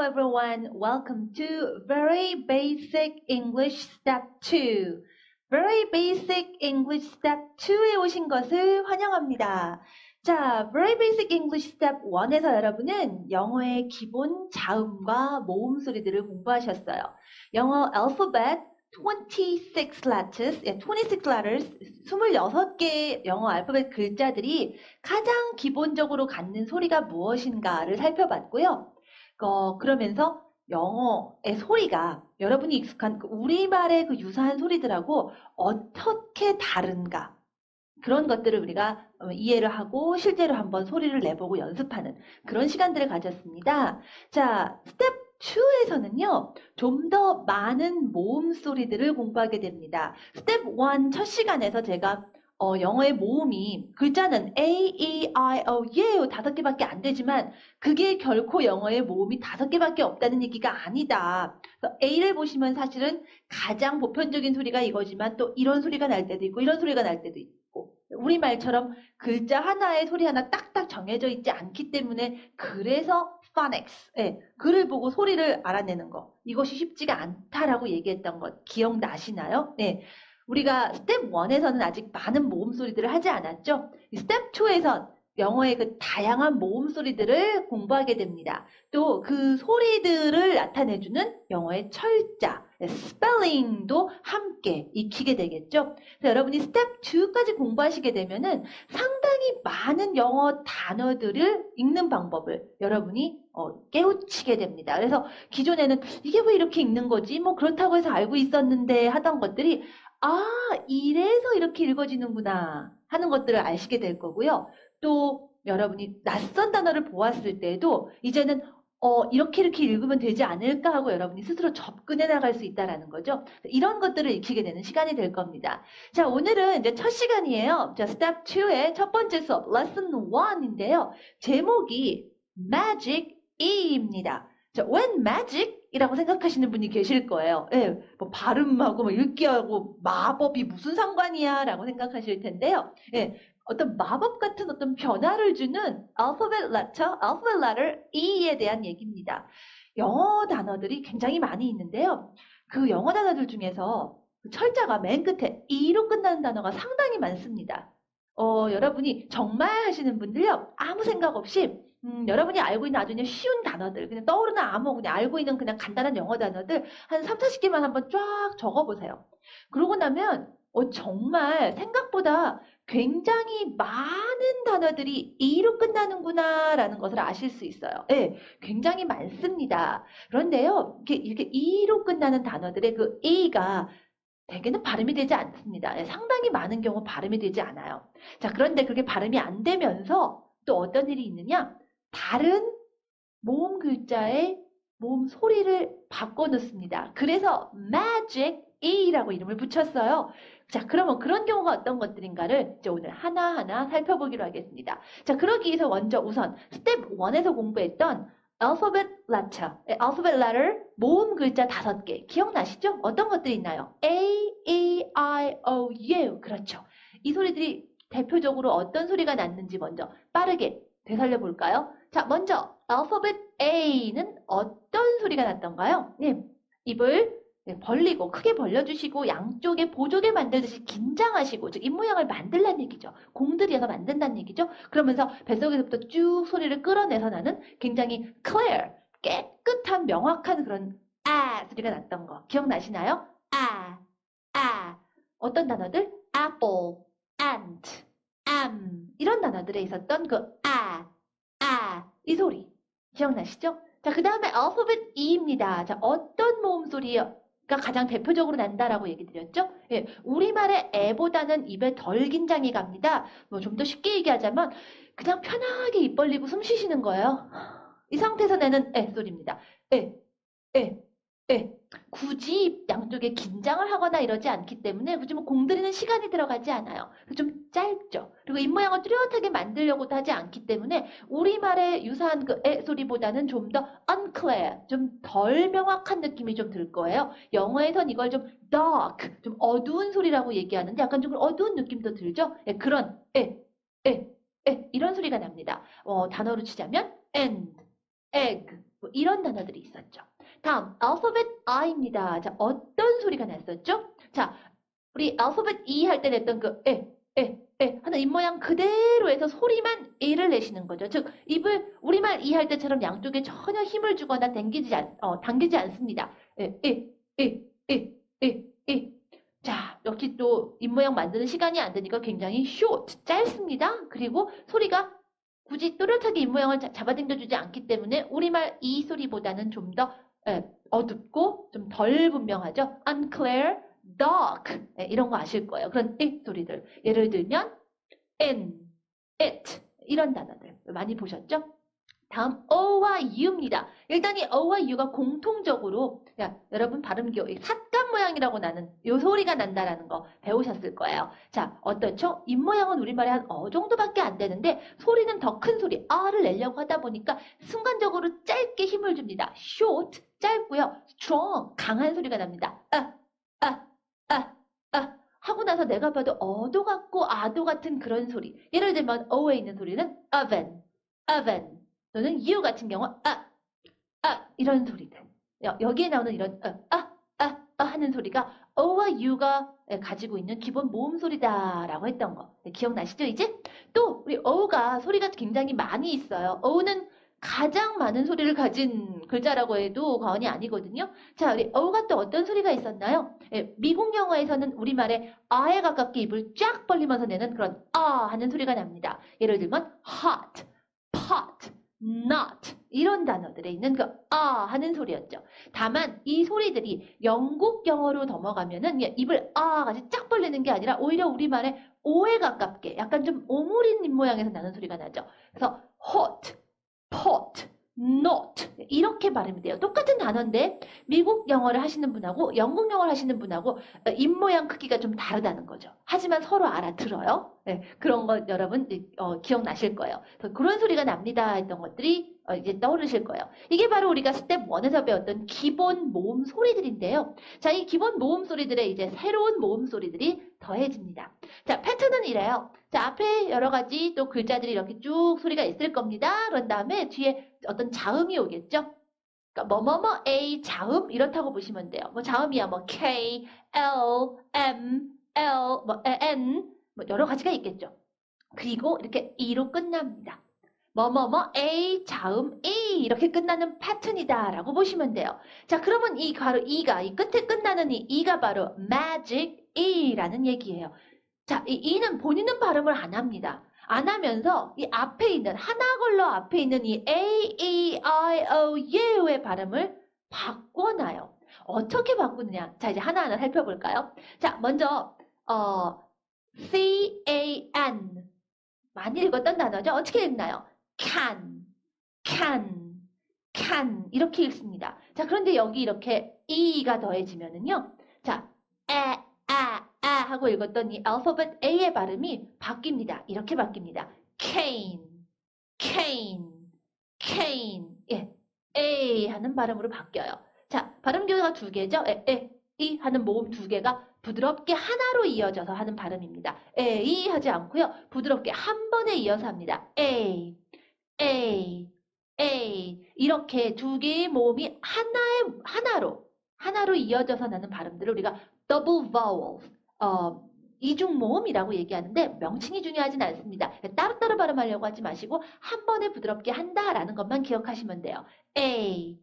everyone. Welcome to Very Basic English Step 2. Very Basic English Step 2에 오신 것을 환영합니다. 자, Very Basic English Step 1에서 여러분은 영어의 기본 자음과 모음 소리들을 공부하셨어요. 영어 alphabet 26 letters, 26 letters, 26개의 영어 알파벳 글자들이 가장 기본적으로 갖는 소리가 무엇인가를 살펴봤고요. 그러면서 영어의 소리가 여러분이 익숙한 우리말의 그 유사한 소리들하고 어떻게 다른가, 그런 것들을 우리가 이해를 하고 실제로 한번 소리를 내보고 연습하는 그런 시간들을 가졌습니다. 자, 스텝 2에서는요, 좀 더 많은 모음 소리들을 공부하게 됩니다. 스텝 1 첫 시간에서 제가 영어의 모음이 글자는 A, E, I, O, U 5개밖에 안 되지만 그게 결코 영어의 모음이 5개밖에 없다는 얘기가 아니다. 그래서 A를 보시면 사실은 가장 보편적인 소리가 이거지만 또 이런 소리가 날 때도 있고 이런 소리가 날 때도 있고 우리말처럼 글자 하나에 소리 하나 딱딱 정해져 있지 않기 때문에 그래서 phonics, 글을 보고 소리를 알아내는 거, 이것이 쉽지가 않다라고 얘기했던 것 기억나시나요? 네. 우리가 스텝 1에서는 아직 많은 모음 소리들을 하지 않았죠? 스텝 2에선 영어의 그 다양한 모음 소리들을 공부하게 됩니다. 또 그 소리들을 나타내주는 영어의 철자, 스펠링도 함께 익히게 되겠죠? 그래서 여러분이 스텝 2까지 공부하시게 되면은 상당히 많은 영어 단어들을 읽는 방법을 여러분이 깨우치게 됩니다. 그래서 기존에는 이게 왜 이렇게 읽는 거지? 뭐 그렇다고 해서 알고 있었는데 하던 것들이 이래서 이렇게 읽어지는구나 하는 것들을 아시게 될 거고요. 또 여러분이 낯선 단어를 보았을 때도 이제는 이렇게 읽으면 되지 않을까 하고 여러분이 스스로 접근해 나갈 수 있다는 거죠. 이런 것들을 익히게 되는 시간이 될 겁니다. 자, 오늘은 이제 첫 시간이에요. 자, 스텝 2의 첫 번째 수업, 레슨 1인데요. 제목이 Magic E입니다. 자, when magic? 이라고 생각하시는 분이 계실 거예요. 예, 뭐 발음하고 뭐 읽기하고 마법이 무슨 상관이야 라고 생각하실 텐데요. 예, 어떤 마법 같은 어떤 변화를 주는 alphabet letter E에 대한 얘기입니다. 영어 단어들이 굉장히 많이 있는데요. 그 영어 단어들 중에서 그 철자가 맨 끝에 E로 끝나는 단어가 상당히 많습니다. 여러분이 정말 하시는 분들요, 아무 생각 없이 여러분이 알고 있는 아주 그냥 쉬운 단어들, 그냥 떠오르는 아무 그냥 알고 있는 그냥 간단한 영어 단어들 한 3, 40개만 한번 쫙 적어보세요. 그러고 나면 정말 생각보다 굉장히 많은 단어들이 E로 끝나는구나 라는 것을 아실 수 있어요. 네, 굉장히 많습니다. 그런데요, 이렇게 E로 끝나는 단어들의 그 E가 대개는 발음이 되지 않습니다. 상당히 많은 경우 발음이 되지 않아요. 자, 그런데 그게 발음이 안 되면서 또 어떤 일이 있느냐? 다른 모음 글자의 모음 소리를 바꿔놓습니다. 그래서 Magic E라고 이름을 붙였어요. 자, 그러면 그런 경우가 어떤 것들인가를 이제 오늘 하나하나 살펴보기로 하겠습니다. 자, 그러기 위해서 먼저 우선 스텝 1에서 공부했던 alphabet letter, 모음 글자 5개. 기억나시죠? 어떤 것들이 있나요? A, E, I, O, U. 그렇죠. 이 소리들이 대표적으로 어떤 소리가 났는지 먼저 빠르게 되살려 볼까요? 자, 먼저 alphabet A는 어떤 소리가 났던가요? 네, 입을 벌리고 크게 벌려주시고 양쪽에 보조개 만들듯이 긴장하시고, 즉 입모양을 만들란 얘기죠. 공들여서 만든다는 얘기죠. 그러면서 뱃속에서부터 쭉 소리를 끌어내서 나는 굉장히 clear, 깨끗한 명확한 그런 소리가 났던 거 기억나시나요? 어떤 단어들? apple, ant, 이런 단어들에 있었던 그 이 소리 기억나시죠? 자, 그 다음에 alphabet E입니다. 자, 어떤 모음 소리가 가장 대표적으로 난다라고 얘기 드렸죠? 예, 우리말의 애보다는 입에 덜 긴장이 갑니다. 뭐 좀 더 쉽게 얘기하자면 그냥 편하게 입 벌리고 숨 쉬시는 거예요. 이 상태에서 내는 애 소리입니다. 굳이 양쪽에 긴장을 하거나 이러지 않기 때문에 굳이 뭐 공들이는 시간이 들어가지 않아요. 좀 짧죠. 그리고 입모양을 뚜렷하게 만들려고도 하지 않기 때문에 우리말의 유사한 그 애 소리보다는 좀 더 unclear, 좀 덜 명확한 느낌이 좀 들 거예요. 영어에선 이걸 좀 dark, 좀 어두운 소리라고 얘기하는데 약간 좀 어두운 느낌도 들죠. 그런 이런 소리가 납니다. 단어로 치자면 end, egg, 뭐 이런 단어들이 있었죠. 다음 알파벳 I입니다. 자, 어떤 소리가 났었죠? 자, 우리 알파벳 E 할 때 냈던 그 하는 입모양 그대로 해서 소리만 E를 내시는 거죠. 즉, 입을 우리말 E 할 때처럼 양쪽에 전혀 힘을 주거나 당기지 않습니다. 자, 역시 또 입모양 만드는 시간이 안 되니까 굉장히 short, 짧습니다. 그리고 소리가 굳이 또렷하게 입모양을 잡아당겨주지 않기 때문에 우리말 E 소리보다는 좀 더 어둡고 좀 덜 분명하죠. unclear, dark 이런 거 아실 거예요. 그런 소리들. 예를 들면 in, it 이런 단어들 많이 보셨죠? 다음 O와 U입니다. 일단 이 O와 U가 공통적으로 여러분 발음 기억 삿갓 모양이라고 나는 요 소리가 난다라는 거 배우셨을 거예요. 자, 어떻죠? 입 모양은 우리말에 한 어 정도밖에 안 되는데 소리는 더 큰 소리 R을 내려고 하다 보니까 순간적으로 짧게 힘을 줍니다. short 짧고요. strong 강한 소리가 납니다. 하고 나서 내가 봐도 어도 같고 아도 같은 그런 소리. 예를 들면 O에 있는 소리는 oven, oven. 또는 you 같은 경우 이런 소리들. 여기에 나오는 이런 하는 소리가 O와 U가 가지고 있는 기본 모음 소리다라고 했던 거. 기억나시죠 이제? 또 우리 O가 소리가 굉장히 많이 있어요. O는 가장 많은 소리를 가진 글자라고 해도 과언이 아니거든요. 자, 우리 O가 또 어떤 소리가 있었나요? 미국 영어에서는 우리말에 아에 가깝게 입을 쫙 벌리면서 내는 그런 하는 소리가 납니다. 예를 들면 hot, pot, not 이런 단어들에 있는 그 하는 소리였죠. 다만 이 소리들이 영국 영어로 넘어가면은 입을 같이 쫙 벌리는 게 아니라 오히려 우리말에 오에 가깝게 약간 좀 오므린 입 모양에서 나는 소리가 나죠. 그래서 hot, pot, not 이렇게 발음이 돼요. 똑같은 단어인데 미국 영어를 하시는 분하고 영국 영어를 하시는 분하고 입 모양 크기가 좀 다르다는 거죠. 하지만 서로 알아들어요. 네, 그런 거 여러분 기억나실 거예요. 그런 소리가 납니다 했던 것들이 이제 떠오르실 거예요. 이게 바로 우리가 스텝 1에서 배웠던 기본 모음 소리들인데요. 자, 이 기본 모음 소리들에 이제 새로운 모음 소리들이 더해집니다. 자, 패턴은 이래요. 자, 앞에 여러 가지 또 글자들이 이렇게 쭉 소리가 있을 겁니다. 그런 다음에 뒤에 어떤 자음이 오겠죠. 그러니까 뭐뭐뭐 A 자음 이렇다고 보시면 돼요. 뭐 자음이야 뭐 K, L, M, L, 뭐 N 뭐 여러 가지가 있겠죠. 그리고 이렇게 E로 끝납니다. 뭐뭐뭐 A 자음 E 이렇게 끝나는 패턴이다라고 보시면 돼요. 자, 그러면 이 바로 E가 이 끝에 끝나는 이 E가 바로 magic E라는 얘기예요. 자, 이 E는 본인은 발음을 안 합니다. 안 하면서 이 앞에 있는 하나 걸러 앞에 있는 이 A, E, I, O, U의 발음을 바꿔놔요. 어떻게 바꾸느냐? 자, 이제 하나하나 살펴볼까요? 자, 먼저 C, A, N 많이 읽었던 단어죠? 어떻게 읽나요? can, 이렇게 읽습니다. 자, 그런데 여기 이렇게 E가 더해지면은요. 자, 하고 읽었던 이 알파벳 A의 발음이 바뀝니다. 이렇게 바뀝니다. cane. 예, A 하는 발음으로 바뀌어요. 자, 발음 교가 두 개죠. 이 하는 모음 두 개가 부드럽게 하나로 이어져서 하는 발음입니다. 이 하지 않고요. 부드럽게 한 번에 이어서 합니다. A. 이렇게 두 개의 모음이 하나로 이어져서 나는 발음들을 우리가 double vowels, 이중 모음이라고 얘기하는데 명칭이 중요하진 않습니다. 따로따로 발음하려고 하지 마시고 한 번에 부드럽게 한다라는 것만 기억하시면 돼요. A,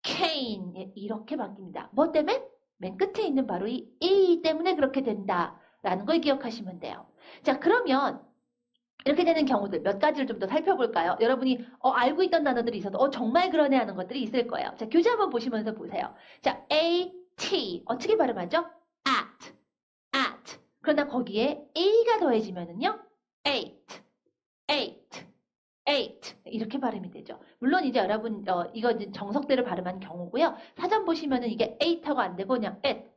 cane, 이렇게 바뀝니다. 뭐 때문에? 맨 끝에 있는 바로 이 A 때문에 그렇게 된다라는 걸 기억하시면 돼요. 자, 그러면 이렇게 되는 경우들 몇 가지를 좀 더 살펴볼까요? 여러분이 알고 있던 단어들이 있어도 정말 그러네 하는 것들이 있을 거예요. 자, 교재 한번 보시면서 보세요. 자, AT 어떻게 발음하죠? at. 그러나 거기에 A가 더해지면은요. eight 이렇게 발음이 되죠. 물론 이제 여러분 이거 이제 정석대로 발음한 경우고요. 사전 보시면은 이게 eight하고 안 되고 그냥 at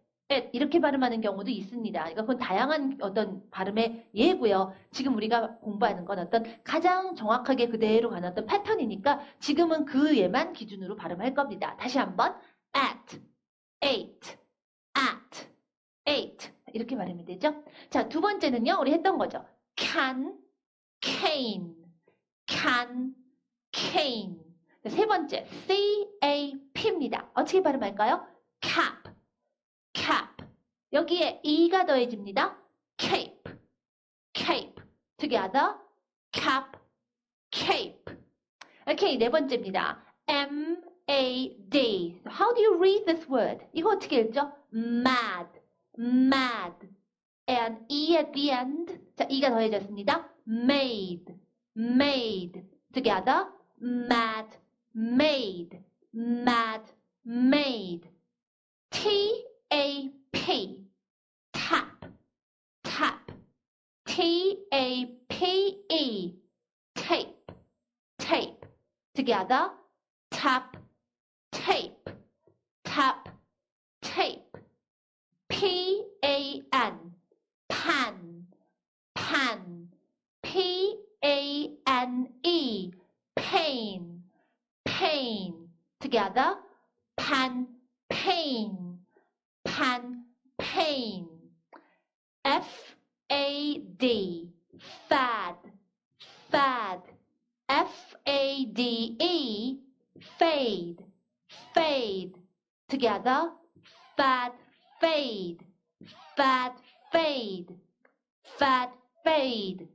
이렇게 발음하는 경우도 있습니다. 그러니까 그건 다양한 어떤 발음의 예고요. 지금 우리가 공부하는 건 어떤 가장 정확하게 그대로 가는 어떤 패턴이니까 지금은 그 예만 기준으로 발음할 겁니다. 다시 한번 at, eight 이렇게 발음이 되죠. 자, 두 번째는요. 우리 했던 거죠. can, cane, pan, cane. 세 번째, CAP입니다. 어떻게 발음할까요? cap, cap. 여기에 E가 더해집니다. cape, cape. Together, cap, cape. 오케이, 네 번째입니다. MAD. How do you read this word? 이거 어떻게 읽죠? mad, mad. And E at the end. 자, E가 더해졌습니다. made, made. Together, mad, made, mad, made. TAP, tap, tap. TAPE, tape, tape. Together, tap, tape, tap, tape. PAN, pan, pan. PANE, pain, pain. Together, pan, pain, pan, pain. FAD, fad, fad. FADE, fade, fade. Together, fad, fade, fad, fade, fad, fade.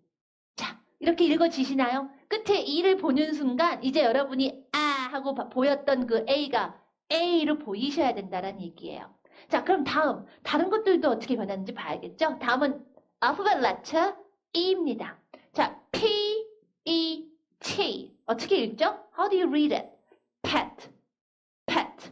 자, 이렇게 읽어지시나요? 끝에 E를 보는 순간 이제 여러분이 아 하고 보였던 그 A가 A로 보이셔야 된다는 얘기예요. 자, 그럼 다른 것들도 어떻게 변하는지 봐야겠죠? 다음은 alphabet letter E입니다. 자, P, E, T. 어떻게 읽죠? How do you read it? pet, pet,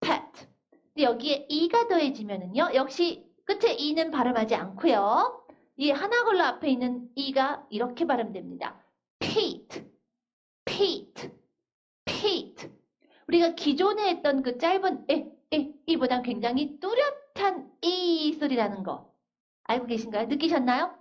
pet. 근데 여기에 E가 더해지면은요, 역시 끝에 E는 발음하지 않고요. 이 하나 걸로 앞에 있는 E가 이렇게 발음됩니다. Pete, Pete, Pete. 우리가 기존에 했던 그 짧은 이보단 굉장히 뚜렷한 이 소리라는 거 알고 계신가요? 느끼셨나요?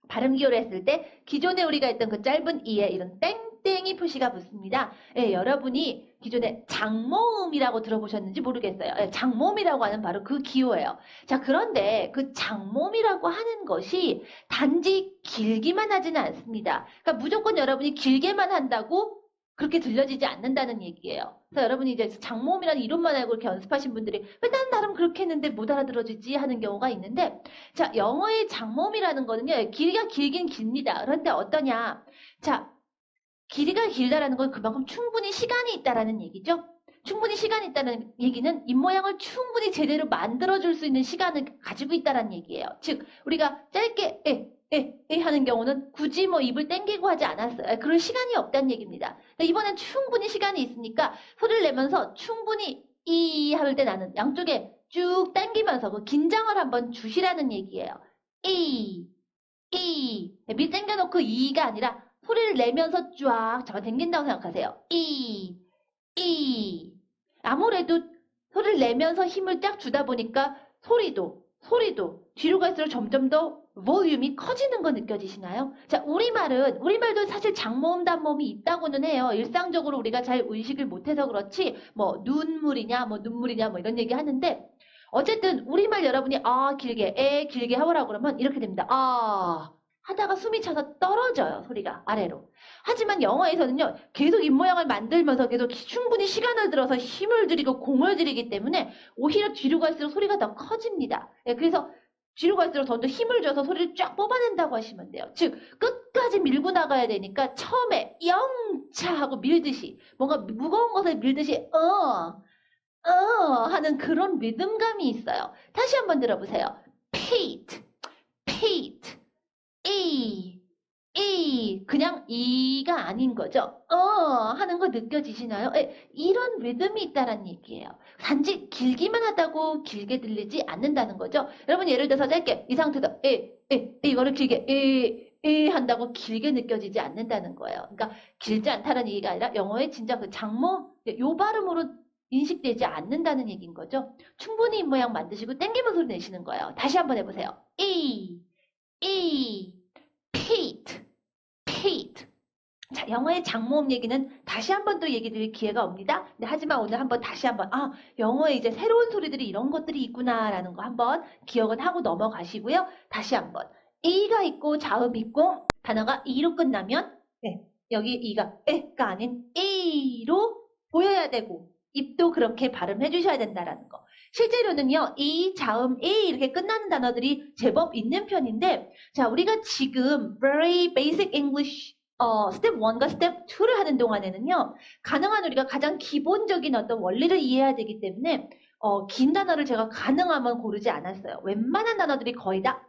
발음 기호를 했을 때 기존에 우리가 했던 그 짧은 이에 이런 땡땡이 표시가 붙습니다. 예, 여러분이 기존에 장모음이라고 들어보셨는지 모르겠어요. 예, 장모음이라고 하는 바로 그 기호예요. 자, 그런데 그 장모음이라고 하는 것이 단지 길기만 하지는 않습니다. 그러니까 무조건 여러분이 길게만 한다고 그렇게 들려지지 않는다는 얘기예요. 그래서 여러분이 이제 장모음이라는 이름만 알고 이렇게 연습하신 분들이 왜 난 나름 그렇게 했는데 못 알아들어지지 하는 경우가 있는데, 자, 영어의 장모음이라는 거는요, 길이가 길긴 깁니다. 그런데 어떠냐? 자, 길이가 길다라는 건 그만큼 충분히 시간이 있다라는 얘기죠. 충분히 시간이 있다는 얘기는 입모양을 충분히 제대로 만들어줄 수 있는 시간을 가지고 있다는 얘기예요. 즉, 우리가 짧게 하는 경우는 굳이 뭐 입을 땡기고 하지 않았어요. 그럴 시간이 없다는 얘기입니다. 이번엔 충분히 시간이 있으니까 소리를 내면서 충분히 이 할 때 나는 양쪽에 쭉 당기면서 그 긴장을 한번 주시라는 얘기예요. 밀 당겨놓고 이가 아니라 소리를 내면서 쫙 잡아당긴다고 생각하세요. 아무래도 소리를 내면서 힘을 쫙 주다 보니까 소리도 뒤로 갈수록 점점 더 볼륨이 커지는 거 느껴지시나요? 자, 우리말도 사실 장모음, 단모음이 있다고는 해요. 일상적으로 우리가 잘 의식을 못해서 그렇지, 뭐, 눈물이냐, 뭐 이런 얘기 하는데, 어쨌든, 우리말 여러분이, 길게 해보라고 그러면 이렇게 됩니다. 하다가 숨이 차서 떨어져요, 소리가 아래로. 하지만 영어에서는요, 계속 입모양을 만들면서 계속 충분히 시간을 들어서 힘을 들이고 공을 들이기 때문에 오히려 뒤로 갈수록 소리가 더 커집니다. 예, 그래서 뒤로 갈수록 더 힘을 줘서 소리를 쫙 뽑아낸다고 하시면 돼요. 즉, 끝까지 밀고 나가야 되니까 처음에 영차 하고 밀듯이, 뭔가 무거운 것을 밀듯이 하는 그런 리듬감이 있어요. 다시 한번 들어보세요. Pete, 그냥 이가 아닌 거죠. 하는 거 느껴지시나요? 이런 리듬이 있다는 얘기예요. 단지 길기만 하다고 길게 들리지 않는다는 거죠. 여러분 예를 들어서 짧게 이 상태에서 이거를 길게 한다고 길게 느껴지지 않는다는 거예요. 그러니까 길지 않다는 얘기가 아니라 영어의 진짜 그 요 발음으로 인식되지 않는다는 얘기인 거죠. 충분히 입모양 만드시고 땡기면 소리 내시는 거예요. 다시 한번 해보세요. Pete. 자, 영어의 장모음 얘기는 다시 한번 또 얘기 드릴 기회가 옵니다. 근데 하지만 오늘 한번 다시 한번 영어에 이제 새로운 소리들이 이런 것들이 있구나라는 거 한번 기억은 하고 넘어가시고요. 다시 한번 E가 있고 자음 있고 단어가 E로 끝나면 여기 이가 에가 아닌 e로 보여야 되고 입도 그렇게 발음해 주셔야 된다라는 거. 실제로는요, 이, 자음, 이 이렇게 끝나는 단어들이 제법 있는 편인데, 자, 우리가 지금 very basic English 스텝 1과 스텝 2를 하는 동안에는요, 가능한 우리가 가장 기본적인 어떤 원리를 이해해야 되기 때문에 긴 단어를 제가 가능하면 고르지 않았어요. 웬만한 단어들이 거의 다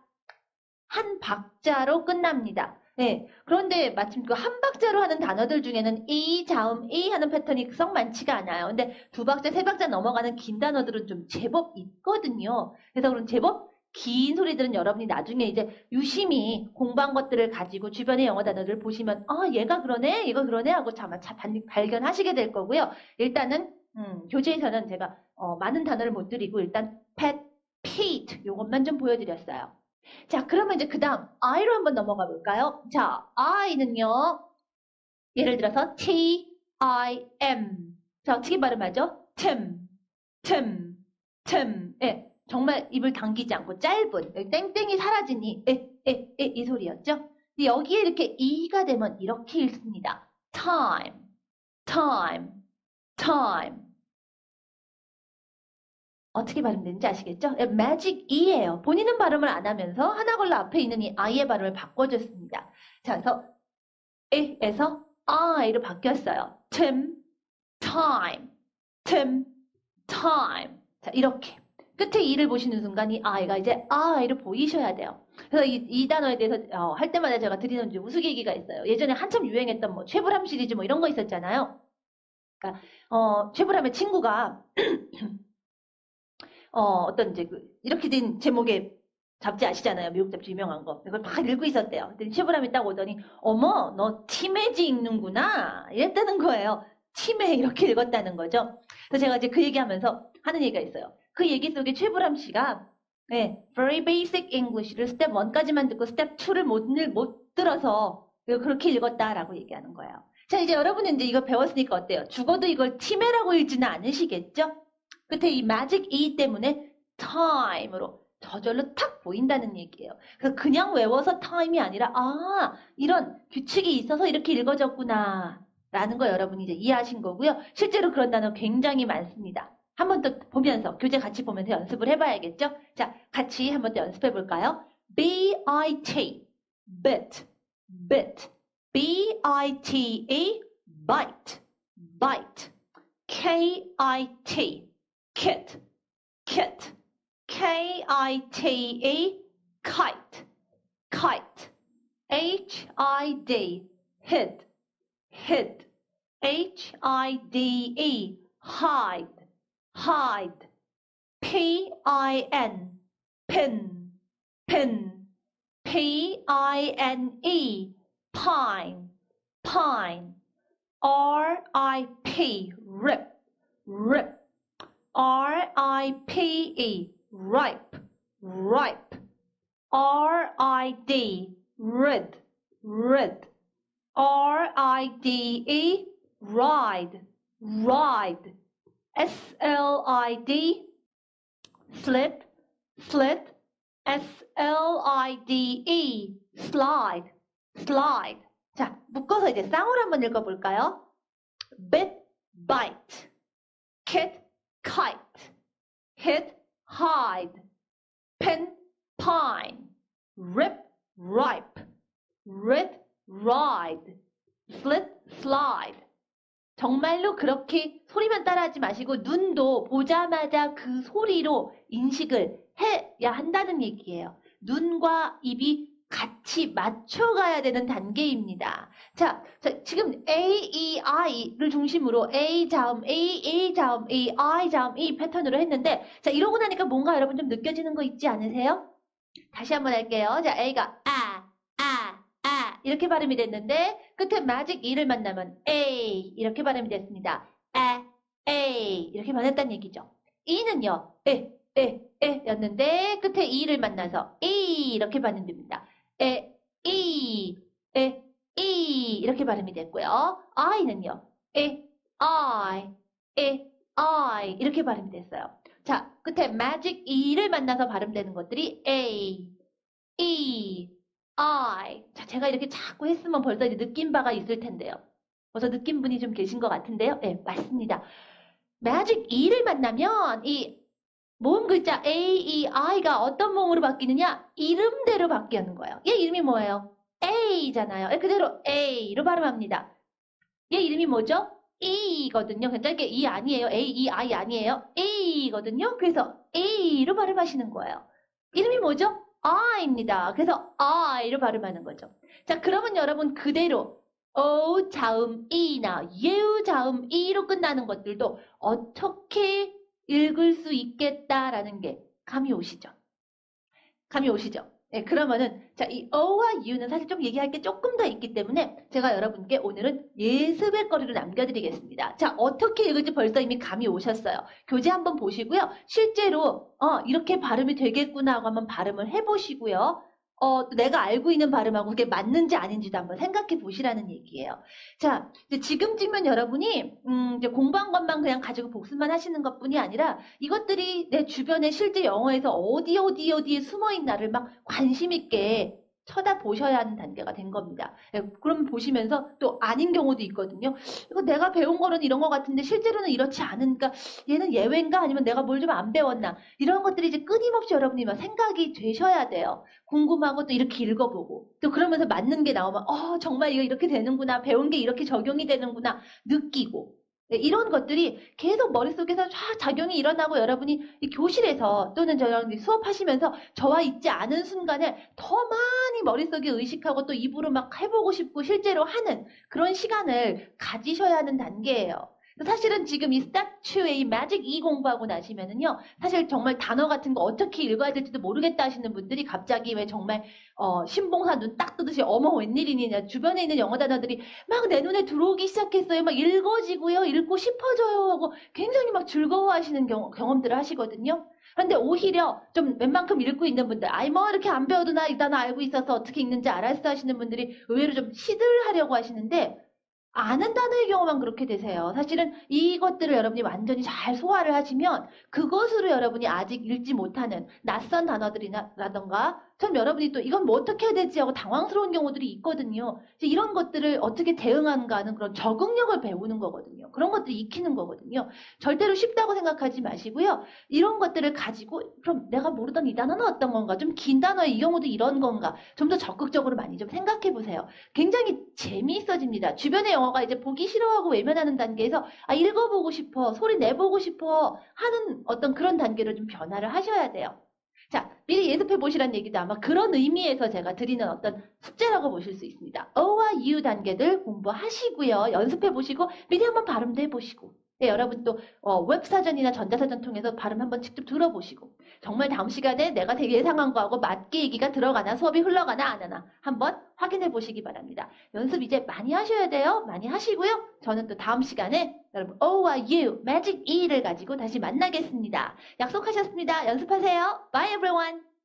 한 박자로 끝납니다. 네. 그런데 마침 그 한 박자로 하는 단어들 중에는 이, 자음, 이 하는 패턴이 썩 많지가 않아요. 근데 두 박자, 세 박자 넘어가는 긴 단어들은 좀 제법 있거든요. 그래서 그런 제법 긴 소리들은 여러분이 나중에 이제 유심히 공부한 것들을 가지고 주변의 영어 단어들을 보시면 아, 얘가 그러네, 얘가 그러네 하고 발견하시게 될 거고요. 일단은 교재에서는 제가 많은 단어를 못 드리고 일단 pet, Pete 요것만 좀 보여드렸어요. 자, 그러면 이제 그 다음 I로 한번 넘어가 볼까요? 자, I는요. 예를 들어서 T-I-M. 자, 어떻게 발음하죠? Tim, Tim, Tim. 예, 정말 입을 당기지 않고 짧은 여기 땡땡이 사라지니 이 소리였죠? 근데 여기에 이렇게 E가 되면 이렇게 읽습니다. Time, time, time. 어떻게 발음되는지 아시겠죠? magic E예요. 본인은 발음을 안 하면서 하나 걸러 앞에 있는 이 I의 발음을 바꿔줬습니다. 자, 그래서 에에서 I로 바뀌었어요. Tim, time, Tim, time. 자, 이렇게. 끝에 E를 보시는 순간 이 I가 이제 I로 보이셔야 돼요. 그래서 이 단어에 대해서 할 때마다 제가 드리는 우스갯기가 있어요. 예전에 한참 유행했던 뭐 최불암 시리즈 뭐 이런 거 있었잖아요. 그러니까 최불암의 친구가 어떤 이제 이렇게 된 제목의 잡지 아시잖아요. 미국 잡지 유명한 거. 이걸 막 읽고 있었대요. 근데 최불암이 딱 오더니 어머 너 티메지 읽는구나 이랬다는 거예요. 티메 이렇게 읽었다는 거죠. 그래서 제가 이제 그 얘기하면서 하는 얘기가 있어요. 그 얘기 속에 최불암 씨가 네, very basic English를 스텝 1까지만 듣고 스텝 2를 못 들어서 그렇게 읽었다라고 얘기하는 거예요. 자, 이제 여러분은 이제 이거 배웠으니까 어때요? 죽어도 이걸 티메라고 읽지는 않으시겠죠? 끝에 이 magic E 때문에 time으로 저절로 탁 보인다는 얘기예요. 그래서 그냥 외워서 time이 아니라 아 이런 규칙이 있어서 이렇게 읽어졌구나 라는 거 여러분이 이제 이해하신 거고요. 실제로 그런 단어 굉장히 많습니다. 한 번 더 보면서 교재 같이 보면서 연습을 해봐야겠죠. 자, 같이 한 번 더 연습해 볼까요? B-I-T bit bit B-I-T-E bite bite K-I-T kit, kit, K-I-T-E, kite, kite, H-I-D, hid, hid, H-I-D-E, hide, hide, P-I-N, pin, pin, P-I-N-E, pine, pine, R-I-P, rip, rip, R-I-P-E, ripe, ripe. R-I-D, rid, rid. R-I-D-E, ride, ride. S-L-I-D, slip, slit. S-L-I-D-E, slide, slide. 자, 묶어서 이제 쌍으로 한번 읽어볼까요? bit, bite. kit, kite, hit, hide, pin, pine, rip, ripe, rid, ride, slit, slide. 정말로 그렇게 소리만 따라하지 마시고 눈도 보자마자 그 소리로 인식을 해야 한다는 얘기예요. 눈과 입이 같이 맞춰가야 되는 단계입니다. 자, 지금 A, E, I를 중심으로 A 자음 A, A 자음 A, I 자음 E 패턴으로 했는데 자, 이러고 나니까 뭔가 여러분 좀 느껴지는 거 있지 않으세요? 다시 한번 할게요. 자, A가 아 이렇게 발음이 됐는데 끝에 magic E를 만나면 A 이렇게 발음이 됐습니다. A 이렇게 변했다는 얘기죠. E는요. 였는데 끝에 E를 만나서 E 이렇게 발음됩니다. E 이렇게 발음이 됐고요. I는요. I 이렇게 발음이 됐어요. 자, 끝에 magic E를 만나서 발음되는 것들이 A, E, I. 자, 제가 이렇게 자꾸 했으면 벌써 이제 느낀 바가 있을 텐데요. 벌써 느낀 분이 좀 계신 것 같은데요. 네, 맞습니다. magic E를 만나면 이 모음 글자 A, E, I가 어떤 모음으로 바뀌느냐? 이름대로 바뀌는 거예요. 얘 이름이 뭐예요? A잖아요. 그대로 A로 발음합니다. 얘 이름이 뭐죠? E거든요. 굉장히 E 아니에요. A, E, I 아니에요. A거든요. 그래서 A로 발음하시는 거예요. 이름이 뭐죠? I입니다. 그래서 I로 발음하는 거죠. 자, 그러면 여러분 그대로 O 자음 E나 U 자음 E로 끝나는 것들도 어떻게 읽을 수 있겠다라는 게 감이 오시죠? 감이 오시죠? 네, 그러면은 자, 이 O와 U는 사실 좀 얘기할 게 조금 더 있기 때문에 제가 여러분께 오늘은 예습의 거리를 남겨드리겠습니다. 자, 어떻게 읽을지 벌써 이미 감이 오셨어요. 교재 한번 보시고요. 실제로 이렇게 발음이 되겠구나 하고 한번 발음을 해보시고요. 또 내가 알고 있는 발음하고 그게 맞는지 아닌지도 한번 생각해 보시라는 얘기예요. 자, 이제 지금쯤은 여러분이 이제 공부한 것만 그냥 가지고 복습만 하시는 것뿐이 아니라 이것들이 내 주변에 실제 영어에서 어디에 숨어 있나를 막 관심 있게 쳐다보셔야 하는 단계가 된 겁니다. 그럼 보시면서 또 아닌 경우도 있거든요. 이거 내가 배운 거는 이런 것 같은데 실제로는 이렇지 않으니까 얘는 예외인가 아니면 내가 뭘 좀 안 배웠나 이런 것들이 이제 끊임없이 여러분이 막 생각이 되셔야 돼요. 궁금하고 또 이렇게 읽어보고 또 그러면서 맞는 게 나오면 정말 이거 이렇게 되는구나 배운 게 이렇게 적용이 되는구나 느끼고 네, 이런 것들이 계속 머릿속에서 작용이 일어나고 여러분이 이 교실에서 또는 저랑 수업하시면서 저와 있지 않은 순간에 더 많이 머릿속에 의식하고 또 입으로 막 해보고 싶고 실제로 하는 그런 시간을 가지셔야 하는 단계예요. 사실은 지금 이 스타츄의 이 매직 E 공부하고 나시면은요, 사실 정말 단어 같은 거 어떻게 읽어야 될지도 모르겠다 하시는 분들이 갑자기 왜 정말 신봉사 눈 딱 뜨듯이 어머 웬일이냐 주변에 있는 영어 단어들이 막 내 눈에 들어오기 시작했어요. 막 읽어지고요, 읽고 싶어져요 하고 굉장히 막 즐거워하시는 경험들을 하시거든요. 그런데 오히려 좀 웬만큼 읽고 있는 분들, 아이 뭐 이렇게 안 배워도 나 이 단어 알고 있어서 어떻게 읽는지 알았어 하시는 분들이 의외로 좀 시들하려고 하시는데 아는 단어의 경우만 그렇게 되세요. 사실은 이것들을 여러분이 완전히 잘 소화를 하시면 그것으로 여러분이 아직 읽지 못하는 낯선 단어들이라던가 참 여러분이 또 이건 뭐 어떻게 해야 되지 하고 당황스러운 경우들이 있거든요. 이런 것들을 어떻게 대응하는가 하는 그런 적응력을 배우는 거거든요. 그런 것들을 익히는 거거든요. 절대로 쉽다고 생각하지 마시고요. 이런 것들을 가지고 그럼 내가 모르던 이 단어는 어떤 건가? 좀 긴 단어의 이 경우도 이런 건가? 좀 더 적극적으로 많이 좀 생각해 보세요. 굉장히 재미있어집니다. 주변의 영어가 이제 보기 싫어하고 외면하는 단계에서 읽어보고 싶어, 소리 내보고 싶어 하는 어떤 그런 단계로 좀 변화를 하셔야 돼요. 자, 미리 예습해 보시라는 얘기도 아마 그런 의미에서 제가 드리는 어떤 숙제라고 보실 수 있습니다. O와 U 단계들 공부하시고요. 연습해 보시고 미리 한번 발음도 해보시고 네, 여러분 또 웹사전이나 전자사전 통해서 발음 한번 직접 들어보시고 정말 다음 시간에 내가 예상한 거하고 맞게 얘기가 들어가나 수업이 흘러가나 안 하나 한번 확인해 보시기 바랍니다. 연습 이제 많이 하셔야 돼요. 많이 하시고요. 저는 또 다음 시간에 여러분 O와 U, Magic E를 가지고 다시 만나겠습니다. 약속하셨습니다. 연습하세요. Bye everyone.